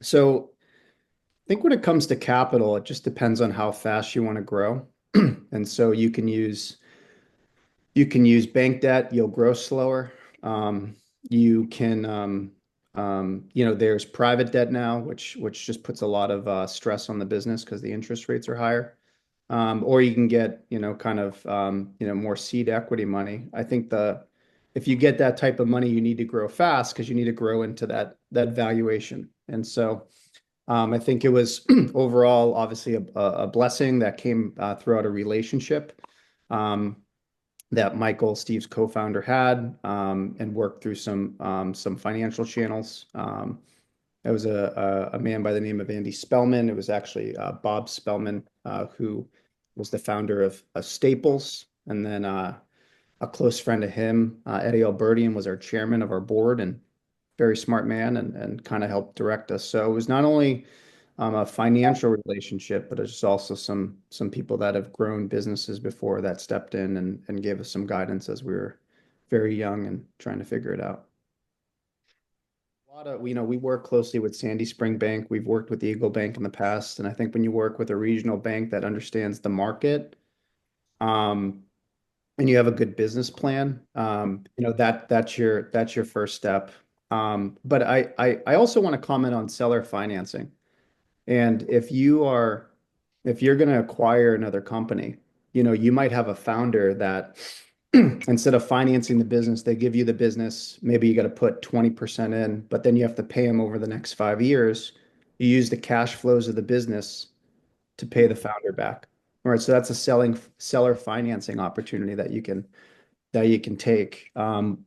So I think when it comes to capital, it just depends on how fast you want to grow. And so you can use bank debt, you'll grow slower. You can there's private debt now, which just puts a lot of stress on the business because the interest rates are higher. Or you can get, kind of more seed equity money. I think the if you get that type of money, you need to grow fast because you need to grow into that valuation. And so I think it was overall, obviously, a blessing that came throughout a relationship um, that Michael, Steve's co-founder, had and worked through some financial channels. It was a man by the name of Andy Spellman. It was actually Bob Spellman who was the founder of Staples, and then a close friend of him, Eddie Albertian, was our chairman of our board and very smart man and kind of helped direct us. So it was not only a financial relationship, but it's also some people that have grown businesses before that stepped in and gave us some guidance as we were very young and trying to figure it out. A lot of, we work closely with Sandy Spring Bank. We've worked with Eagle Bank in the past, and I think when you work with a regional bank that understands the market, um, and you have a good business plan, that's your first step. But I also want to comment on seller financing. And if you're going to acquire another company, you might have a founder that instead of financing the business, they give you the business. Maybe you got to put 20% in, but then you have to pay them over the next 5 years. You use the cash flows of the business to pay the founder back. All right. So that's a seller financing opportunity that you can take. And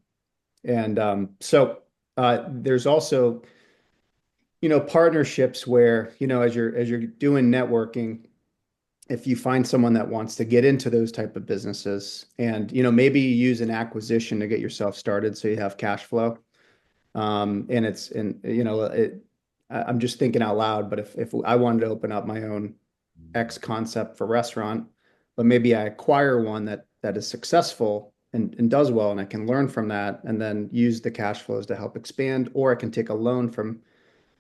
there's also partnerships where, as you're doing networking, if you find someone that wants to get into those type of businesses and, maybe you use an acquisition to get yourself started so you have cash flow. I'm just thinking out loud, but if I wanted to open up my own X concept for restaurant, but maybe I acquire one that is successful and does well, and I can learn from that and then use the cash flows to help expand, or I can take a loan from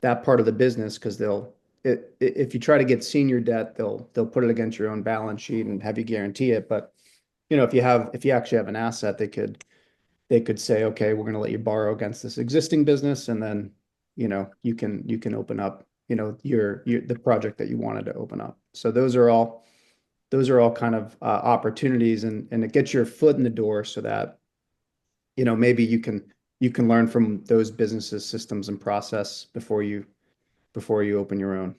that part of the business because if you try to get senior debt, they'll put it against your own balance sheet and have you guarantee it. But if you actually have an asset, they could say, okay, we're going to let you borrow against this existing business, and then you can open up your the project that you wanted to open up. So those are all kind of opportunities, and it gets your foot in the door so that maybe you can learn from those businesses, systems, and process before you open your own.